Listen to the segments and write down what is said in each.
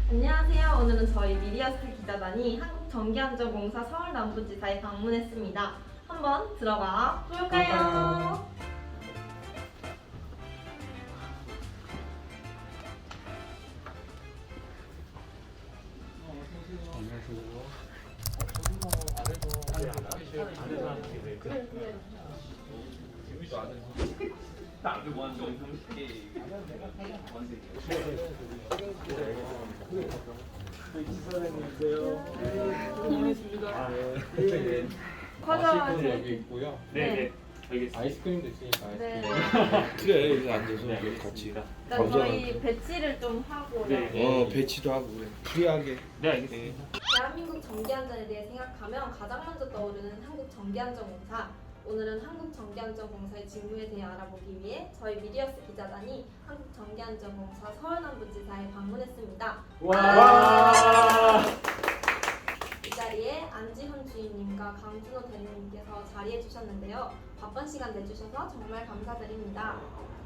안녕하세요. 오늘은 저희 미디어스 기자단이 한국전기안전공사 서울남부지사에 방문했습니다. 한번 들어가 볼까요? 과자 여기 있고요. 네. 알겠습니다. 아이스크림도 있으니까 네. 아이스크림. 그래, 여기 앉아서 이렇게 같이. 일단 저희 배치를 좀 하고요. 네. 배치도 하고 그래. 프리하게. 네, 알겠습니다. 대한민국 전기안전에 대해 생각하면 가장 먼저 떠오르는 한국전기안전공사. 오늘은 한국전기안전공사의 직무에 대해 알아보기 위해 저희 미디어스 기자단이 한국전기안전공사 서울남부지사에 방문했습니다. 와! 이 자리에 안지훈 주임님과 강준호 대리님께서 자리해 주셨는데요. 바쁜 시간 내주셔서 정말 감사드립니다.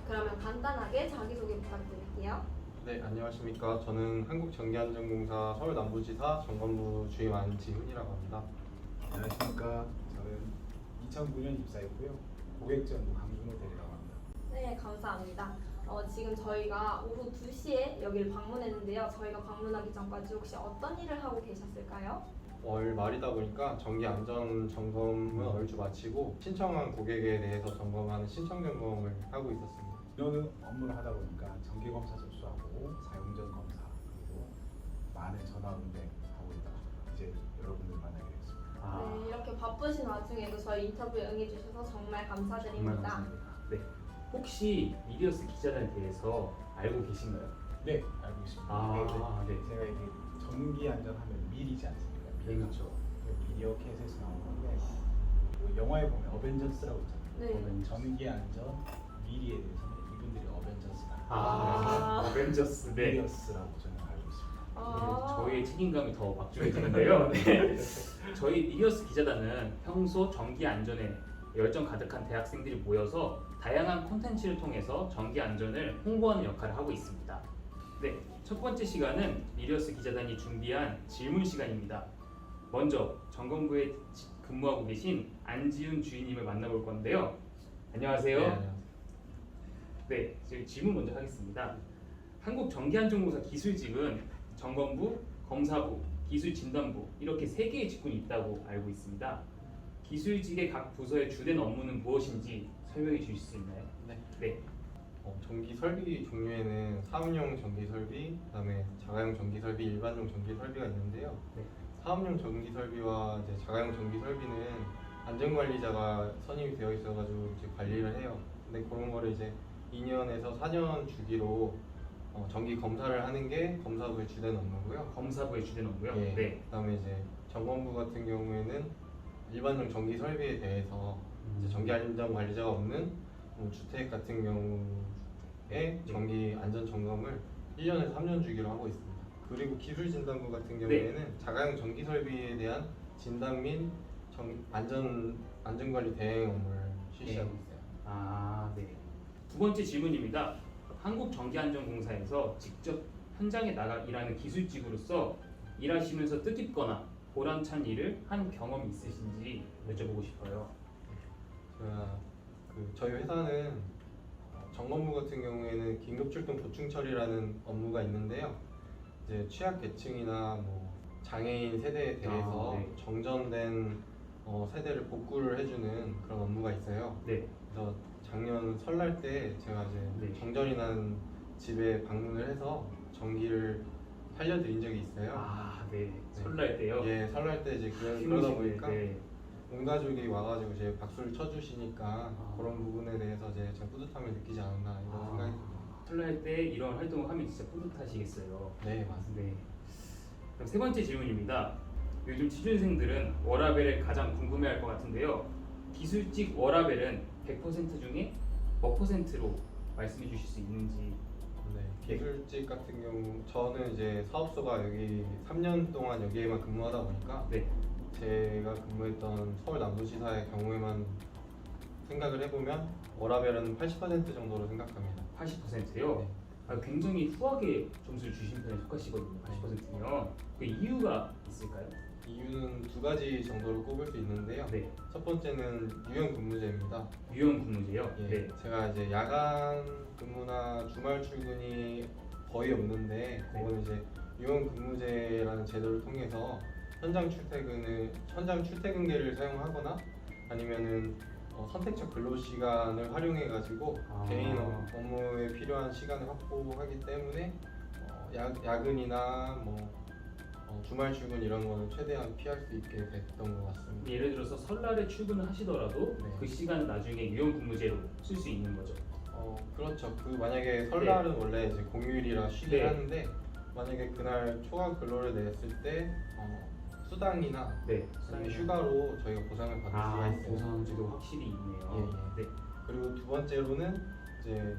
그러면 간단하게 자기소개 부탁드릴게요. 네, 안녕하십니까. 저는 한국전기안전공사 서울남부지사 점검부 주임 안지훈이라고 합니다. 안녕하십니까. 저는 2009년 입사했고요. 고객지원부 강준호 대리라고 합니다. 네, 감사합니다. 지금 저희가 오후 2시에 여기를 방문했는데요. 저희가 방문하기 전까지 혹시 어떤 일을 하고 계셨을까요? 월 말이다 보니까 전기 안전 점검은 얼추 마치고 신청한 고객에 대해서 점검하는 신청 점검을 하고 있었습니다. 이런 업무를 하다 보니까 정기 검사 접수하고 사용 전 검사 그리고 많은 전화 응대하고 있다가 이제 여러분들 만나게 됐습니다. 네, 이렇게 바쁘신 와중에도 저희 인터뷰에 응해주셔서 정말 감사드립니다. 정말 감사합니다. 네. 혹시 미디어스 기자단에 대해서 알고 계신가요? 네, 알고 있습니다. 아, 네. 제가 이게 전기 안전하면 밀이지 않습니까? 밀. 그렇죠. 미디어 캣에서 나온 건데 그 영화에 보면 어벤져스라고 있잖아요. 네. 전기 안전 미리에 대해서는 이분들이 어벤져스다. 아, 어벤져스. 네. 미디어스라고 저는 알고 있습니다. 아, 저희의 책임감이 더 막중해지는데요. 네. 저희 미디어스 기자단은 평소 전기 안전에 열정 가득한 대학생들이 모여서 다양한 콘텐츠를 통해서 전기 안전을 홍보하는 역할을 하고 있습니다. 네, 첫 번째 시간은 미디어스 기자단이 준비한 질문 시간입니다. 먼저 점검부에 근무하고 계신 안지훈 주임님을 만나볼 건데요. 안녕하세요. 안녕하세요. 네, 저희 질문 먼저 하겠습니다. 한국전기안전공사 기술직은 점검부, 검사부, 기술진단부 이렇게 세 개의 직군이 있다고 알고 있습니다. 기술직의 각 부서의 주된 업무는 무엇인지 설명해 주실 수 있나요? 네. 네. 전기 설비 종류에는 사업용 전기 설비, 그다음에 자가용 전기 설비, 일반용 전기 설비가 있는데요. 네. 사업용 전기 설비와 이제 자가용 전기 설비는 안전관리자가 선임이 되어 있어가지고 이제 관리를 해요. 근데 그런 거를 이제 2년에서 4년 주기로 정기 검사를 하는 게 검사부의 주된 업무고요. 검사부의 주된 업무요? 예. 네. 그다음에 이제 점검부 같은 경우에는 일반용 전기 설비에 대해서 이제 전기 안전 관리자가 없는 주택 같은 경우에 전기 안전 점검을 1년에서 3년 주기로 하고 있습니다. 그리고 기술 진단부 같은 경우에는 자가용 전기 설비에 대한 진단 및 안전 관리 대행 업무를 실시하고 있어요. 아, 네. 두 번째 질문입니다. 한국전기안전공사에서 직접 현장에 나가 일하는 기술직으로서 일하시면서 뜻깊거나 보람찬 일을 한 경험이 있으신지 여쭤보고 싶어요. 저희 회사는 점검부 같은 경우에는 긴급출동 보충 처리라는 업무가 있는데요. 이제 취약계층이나 뭐 장애인 세대에 대해서 네. 정전된 세대를 복구를 해주는 그런 업무가 있어요. 네. 그래서 작년 설날 때 제가 이제 네. 정전이 난 집에 방문을 해서 전기를 살려드린 적이 있어요. 아, 네. 설날 때요? 예, 설날 때 이제 그러다 힘드시네. 보니까 네. 온 가족이 와가지고 이제 박수를 쳐주시니까 아. 그런 부분에 대해서 이제 제가 뿌듯함을 느끼지 않았나 이런 생각이 듭니다. 설날 때 이런 활동을 하면 진짜 뿌듯하시겠어요. 네, 맞습니다. 네. 그럼 세 번째 질문입니다. 요즘 취준생들은 워라밸을 가장 궁금해할 것 같은데요. 기술직 워라밸은 100% 중에 몇 %로 말씀해 주실 수 있는지. 네, 기술직 같은 경우 저는 이제 사업소가 여기 3년 동안 여기에만 근무하다 보니까 네. 제가 근무했던 서울 남부지사의 경우에만 생각을 해보면 워라밸은 80% 정도로 생각합니다. 80%요? 네. 굉장히 후하게 점수를 주신 편에 속하시거든요. 80%면. 그 이유가 있을까요? 이유는 두 가지 정도로 꼽을 수 있는데요. 네, 첫 번째는 유연 근무제입니다. 유연 근무제요. 예, 네, 제가 이제 야간 근무나 주말 출근이 거의 없는데 그거는 이제 유연 근무제라는 제도를 통해서 현장 출퇴근계를 사용하거나 아니면은 선택적 근로 시간을 활용해 가지고 아. 개인 업무에 필요한 시간을 확보하기 때문에 야근이나 주말 출근 이런 거는 최대한 피할 수 있게 됐던 것 같습니다. 예를 들어서 설날에 출근을 하시더라도 네. 그 시간은 나중에 유연 근무제로 쓸 수 있는 거죠. 그렇죠. 만약에 설날은 원래 이제 공휴일이라 쉬게 네. 하는데 만약에 그날 초과 근로를 냈을 때 수당이나 네, 아니면 휴가로 저희가 보상을 받을 수가 있어요. 보상제도 확실히 있네요. 예, 네, 그리고 두 번째로는 이제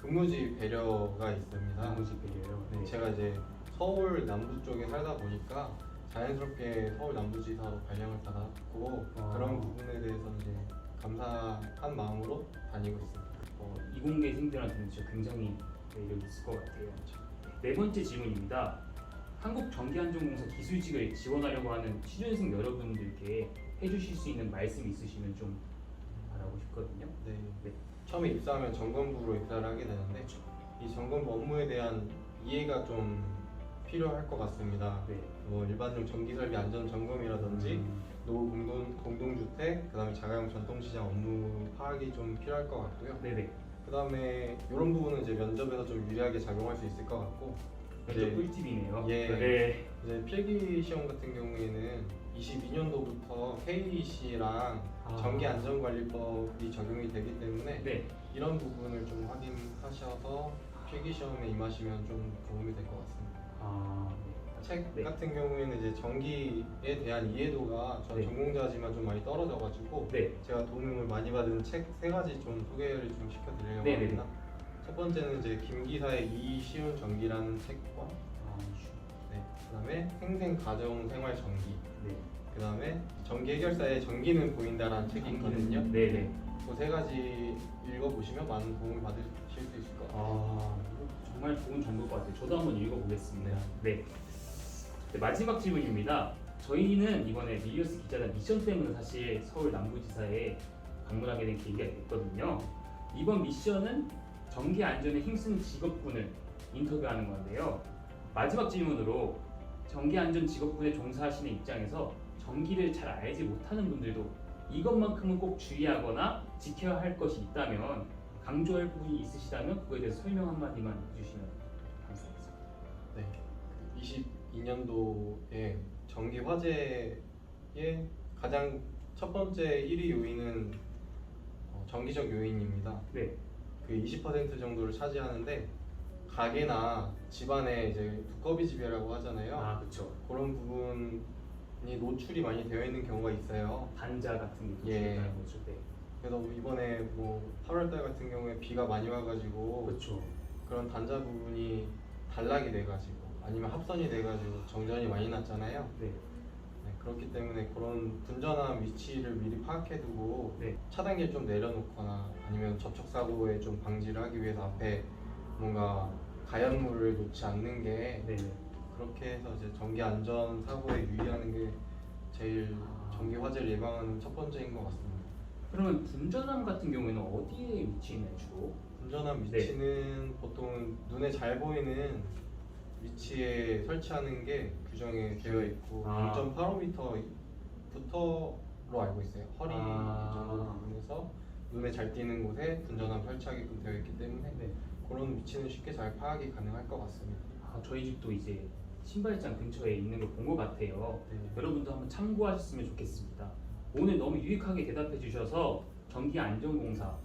근무지 배려가 있습니다. 근무지 배려요. 네, 네. 제가 이제 서울 남부 쪽에 살다 보니까 자연스럽게 서울 남부지사로 발령을 받았고 아. 그런 부분에 대해서 이제 감사한 마음으로 다니고 있습니다. 이공계생들한테는 진짜 굉장히 매력이 있을 것 같아요. 네 번째 질문입니다. 한국전기안전공사 기술직을 지원하려고 하는 취준생 여러분들께 해주실 수 있는 말씀 있으시면 좀 알아보고 싶거든요. 네. 네. 처음에 입사하면 점검부로 입사를 하게 되는데 이 점검부 업무에 대한 이해가 좀 필요할 것 같습니다. 네. 일반적 전기설비 안전 점검이라든지 노후 공동주택, 그다음에 자가용 전통시장 업무 파악이 좀 필요할 것 같고요. 네네. 그다음에 이런 부분은 이제 면접에서 좀 유리하게 작용할 수 있을 것 같고 면접 이제 꿀팁이네요. 예. 네. 이제 필기 시험 같은 경우에는 22년도부터 KEC랑 아. 전기안전관리법이 적용이 되기 때문에 네. 이런 부분을 좀 확인하셔서 필기 시험에 임하시면 좀 도움이 될 것 같습니다. 아, 책 네. 같은 경우에는 이제 전기에 대한 이해도가 전 네. 전공자지만 좀 많이 떨어져가지고 네. 제가 도움을 많이 받은 책 세 가지 좀 소개를 좀 시켜드리려고 네네네. 합니다. 첫 번째는 이제 김기사의 이 쉬운 전기라는 책과 네, 그다음에 생생 가정 생활 전기, 네. 그다음에 전기 해결사의 전기는 보인다라는 책이 있거든요. 네네. 그 세 가지 읽어보시면 많은 도움을 받으실 수 있을 것 같아요. 이거 정말 좋은 정보일 것 같아요. 저도 한번 읽어보겠습니다. 네. 네, 마지막 질문입니다. 저희는 이번에 미리어스 기자단 미션 때문에 사실 서울 남부지사에 방문하게 된 계기가 됐거든요. 이번 미션은 전기 안전에 힘쓰는 직업군을 인터뷰하는 건데요. 마지막 질문으로 전기 안전 직업군에 종사하시는 입장에서 전기를 잘 알지 못하는 분들도 이것만큼은 꼭 주의하거나 지켜야 할 것이 있다면 강조할 부분이 있으시다면 그거에 대해서 설명 한마디만 해주시면 감사하겠습니다. 네, 22년도에 전기 화재의 가장 첫 번째 1위 요인은 전기적 요인입니다. 네. 그 20% 정도를 차지하는데 가게나 집안에 이제 두꺼비 집이라고 하잖아요. 그렇죠. 그런 부분이 노출이 많이 되어 있는 경우가 있어요. 단자 같은 게 예. 있다는 거죠. 네. 그래서 이번에 8월달 같은 경우에 비가 많이 와가지고 그렇죠. 그런 단자 부분이 단락이 돼가지고 아니면 합선이 돼가지고 정전이 많이 났잖아요. 네. 네, 그렇기 때문에 그런 분전한 위치를 미리 파악해두고 네. 차단기를 좀 내려놓거나 아니면 접촉 사고에 좀 방지를 하기 위해서 앞에 뭔가 가연물을 놓지 않는 게 네. 그렇게 해서 이제 전기 안전 사고에 유의하는 게 제일 전기 화재를 예방하는 첫 번째인 것 같습니다. 그러면 분전함 같은 경우에는 어디에 위치해 있나요, 주로? 분전한 위치는 보통 눈에 잘 보이는 위치에 설치하는 게 규정에 되어 있고 0.85m부터로 알고 있어요. 허리 정도 부분에서 눈에 잘 띄는 곳에 분전함 설치하게끔 되어 있기 때문에 네. 그런 위치는 쉽게 잘 파악이 가능할 것 같습니다. 저희 집도 이제 신발장 근처에 있는 걸 본 것 같아요. 네. 여러분도 한번 참고하셨으면 좋겠습니다. 오늘 너무 유익하게 대답해 주셔서 전기안전공사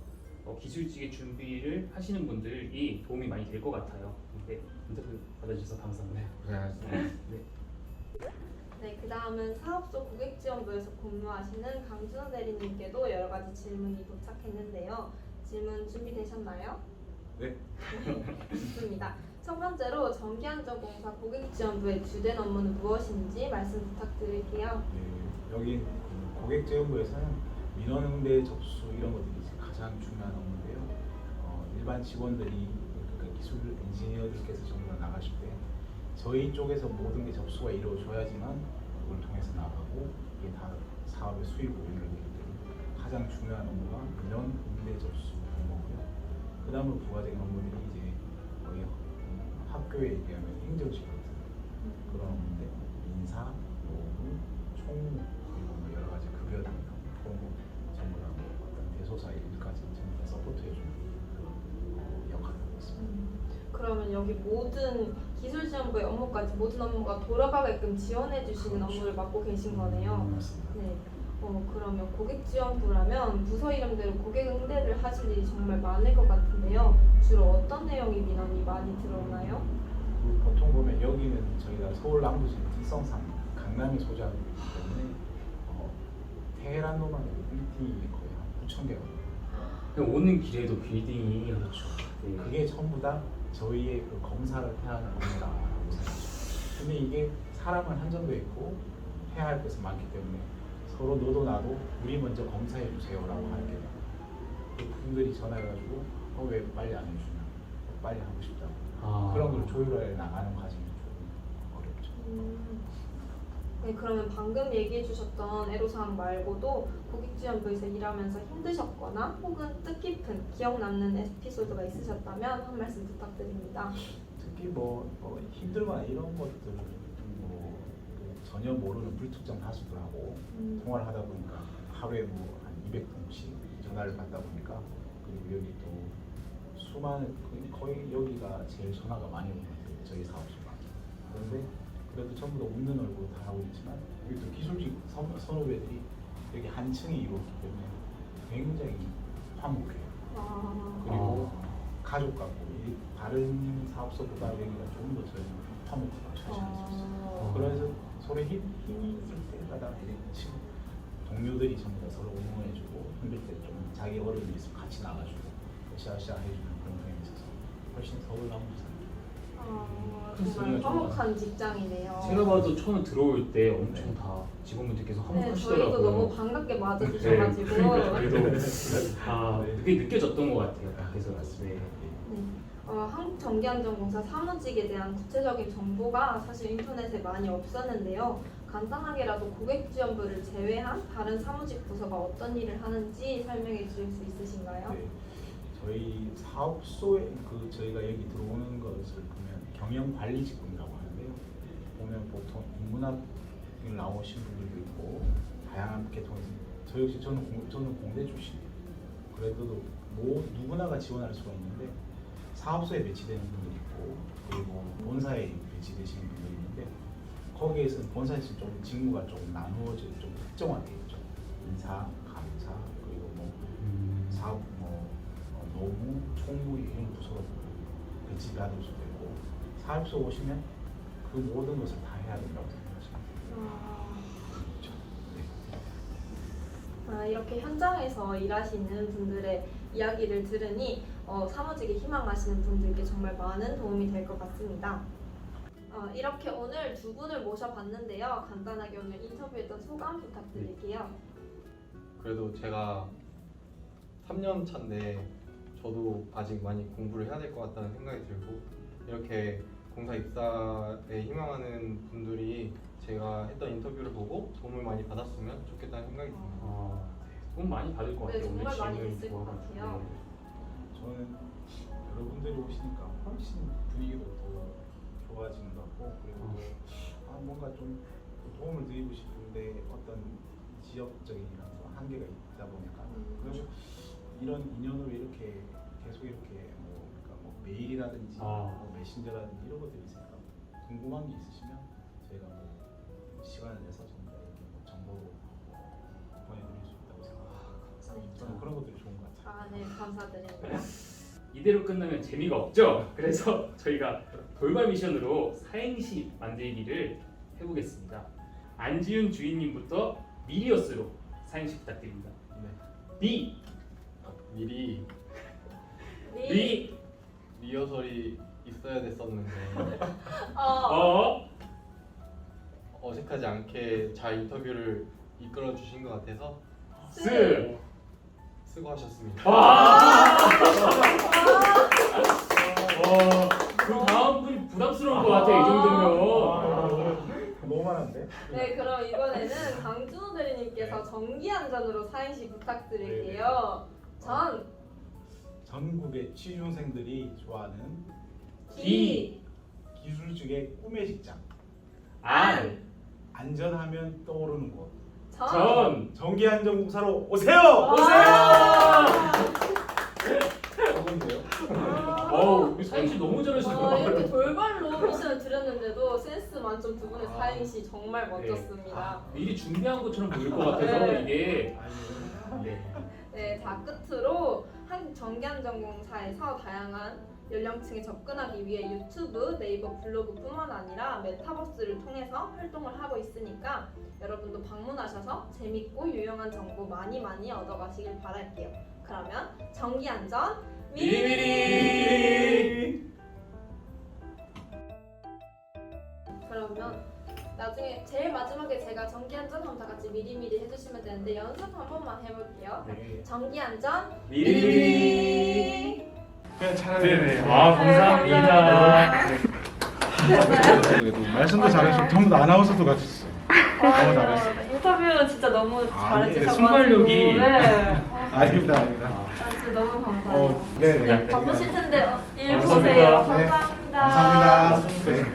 기술직의 준비를 하시는 분들이 도움이 많이 될 것 같아요. 네, 인터뷰 받아주셔서 감사합니다. 고생하셨습니다. 네. 네, 그 다음은 사업소 고객지원부에서 근무하시는 강준호 대리님께도 여러 가지 질문이 도착했는데요. 질문 준비되셨나요? 네. 좋습니다. 첫 번째로 전기안전공사 고객지원부의 주된 업무는 무엇인지 말씀 부탁드릴게요. 네, 여기 고객지원부에서는 민원 응대 접수 이런 것들이 가장 중요한 업무인데요. 일반 직원들이 그러니까 기술 엔지니어들께서 전부 다 나가실 때 저희 쪽에서 모든 게 접수가 이루어져야지만 그걸 통해서 나가고 이게 다 사업의 수익으로 연결되기 때문에 가장 중요한 업무가 민원 응대 접수 업무고요. 그 다음으로 부가적인 업무들이 이제 거의 학교에 얘기하면 행정직 같은 그런 업무인데 인사, 노무, 총무 그리고 뭐 여러 가지 급여 담당, 총무 전부 다 어떤 대소사 일까지 전부 다 서포트해주는 그 역할을 하고 있습니다. 그러면 여기 모든 기술지원부의 업무까지 모든 업무가 돌아가게끔 지원해 주시는 그렇죠. 업무를 맡고 계신 거네요. 맞습니다. 네. 그러면 고객지원부라면 부서 이름대로 고객 응대를 하실 일이 정말 많을 것 같은데요. 주로 어떤 내용의 민원이 많이 들어오나요? 보통 보면 여기는 저희가 서울 남부지 특성상 강남이 소재하고 있기 때문에 테헤란로만 빌딩이 거의 한 9,000개가 그냥 오는 길에도 빌딩이 그렇죠. 네. 그게 전부 다 저희의 그 검사를 해야 하는 업무라고 생각합니다. 근데 이게 사람은 한정돼 있고 해야 할 것은 많기 때문에 서로 너도 나도 우리 먼저 검사해 주세요라고 하는 게 그 분들이 전화해가지고 왜 빨리 안 해주냐, 빨리 하고 싶다고 그런 걸 조율해 나가는 과정이 좀 어렵죠. 네, 그러면 방금 얘기해 주셨던 애로사항 말고도 고객지원부에서 일하면서 힘드셨거나 혹은 뜻깊은 기억 남는 에피소드가 있으셨다면 한 말씀 부탁드립니다. 특히 뭐 힘들거나 이런 것들 뭐 전혀 모르는 불특정 다수들하고 통화를 하다 보니까 하루에 뭐 한 200통씩 전화를 받다 보니까 그리고 여기 또 수많은 거의 여기가 제일 전화가 많이 오는 것 같아요. 저희 사업소가. 그런데 그래도 전부 다 웃는 얼굴로 다 하고 있지만 여기 또 기술직 선후배들이 여기 한 층이 이루어졌기 때문에 굉장히 화목해요. 그리고 가족 같고 이 다른 사업소보다 여기가 조금 더 저희는 화목하고 자신있어요. 그래서 서로 힘이 있을 때마다 지금 동료들이 전부 다 서로 응원해주고 힘들 때 좀 자기 어려움이 있으면 같이 나가주고 으쌰으쌰 해주는 그런 경향이 있어서 훨씬 서울 남부 사람. 정말 화목한 직장이네요. 제가 봐도 처음 들어올 때 엄청 네. 다 직원분들께서 네, 화목하시더라고요. 저희도 너무 반갑게 맞아주셔가지고. 그래도 그게 느껴졌던 것 같아요. 그래서 네. 한국전기안전공사 사무직에 대한 구체적인 정보가 사실 인터넷에 많이 없었는데요. 간단하게라도 고객지원부를 제외한 다른 사무직 부서가 어떤 일을 하는지 설명해 주실 수 있으신가요? 네, 저희 사업소에 저희가 여기 들어오는 것을 보면 경영관리직군이라고 하는데요. 보면 보통 인문학을 나오신 분들도 있고 다양한 계통에서 저 역시 저는 공대 출신이에요. 그래도 누구나가 지원할 수가 있는데 사업소에 배치되는 분들이 있고 그리고 본사에 배치되시는 분들이 있는데 거기에서는 본사에서 좀 직무가 좀 나누어져 좀 특정하게 있죠. 인사, 감사 그리고 뭐 사업 노무, 총무 이런 부서로 배치받을 수도 있고 사업소 오시면 그 모든 것을 다 해야 된다고 생각하시면 네. 이렇게 현장에서 일하시는 분들의 이야기를 들으니 사무직에 희망하시는 분들께 정말 많은 도움이 될 것 같습니다. 이렇게 오늘 두 분을 모셔봤는데요. 간단하게 오늘 인터뷰했던 소감 부탁드릴게요. 그래도 제가 3년 차인데 저도 아직 많이 공부를 해야 될 것 같다는 생각이 들고 이렇게 공사 입사에 희망하는 분들이 제가 했던 인터뷰를 보고 도움을 많이 받았으면 좋겠다는 생각이 듭니다. 도움 많이 받을 것 네, 같아요. 정말 오늘 많이 질문 됐을 것 좋아가지고. 같아요. 저는 여러분들이 오시니까 훨씬 분위기도 더 좋아지는 것 같고 그리고 뭔가 좀 도움을 드리고 싶은데 어떤 지역적인 이런 한계가 있다 보니까 그래서 이런 인연으로 이렇게 계속 이렇게 그러니까 메일이라든지 메신저라든지 이런 것들이 있으니까 궁금한 게 있으시면 저희가 시간을 내서 전부 다 이렇게 정보로 보내드릴 수 있다고 생각합니다. 저는 그런 것들이 좋은 것 같아요. 네, 감사드립니다. 이대로 끝나면 재미가 없죠. 그래서 저희가 돌발 미션으로 사행시 만들기를 해보겠습니다. 안지윤 주인님부터 미리어스로 사행시 부탁드립니다. 네. 미리 리 리허설이 있어야 됐었는데 어색하지 않게 잘 인터뷰를 이끌어 주신 것 같아서 스 수고하셨습니다. 와! 부담스러울 것 같아 이 정도면. 너무 많은데? 네, 그럼 이번에는 강준호 대리님께서 정기안전으로 사행시 부탁드릴게요. 전, 전국의 취준생들이 좋아하는 기, 기술직의 꿈의 직장. 안, 안전하면 떠오르는 곳. 전, 정기안전공사로 오세요! 좋은데요? 어우 사행시 너무 잘하시는 것 이렇게 같아요. 돌발로 미션을 드렸는데도 센스 만점 두 분의 아. 사행시 정말 멋졌습니다. 미리 준비한 것처럼 보일 것 같아서 네. 이게. 아니, 네. 네, 자 끝으로 한국정기안전공사에서 다양한 연령층에 접근하기 위해 유튜브, 네이버 블로그뿐만 아니라 메타버스를 통해서 활동을 하고 있으니까 여러분도 방문하셔서 재밌고 유용한 정보 많이 얻어가시길 바랄게요. 그러면 정기안전 미리미리. 그러면 나중에 제일 마지막에 제가 정기안전 하면 다 같이 미리미리 해주시면 되는데 연습 한 번만 해볼게요. 네. 정기안전 미리미리. 그냥 차라리 네네. 아 감사합니다. 그래도 말씀도 잘하시고 전부 다 아나운서도 같으셨어요. 너무 잘했어요. 인터뷰 진짜 너무 네, 잘해주셔가지고 순발력이. 네. 아닙니다. 진짜 너무 감사해요. 네네. 바쁘실 텐데 일 감사합니다. 보세요. 네. 감사합니다. 감사합니다. 네.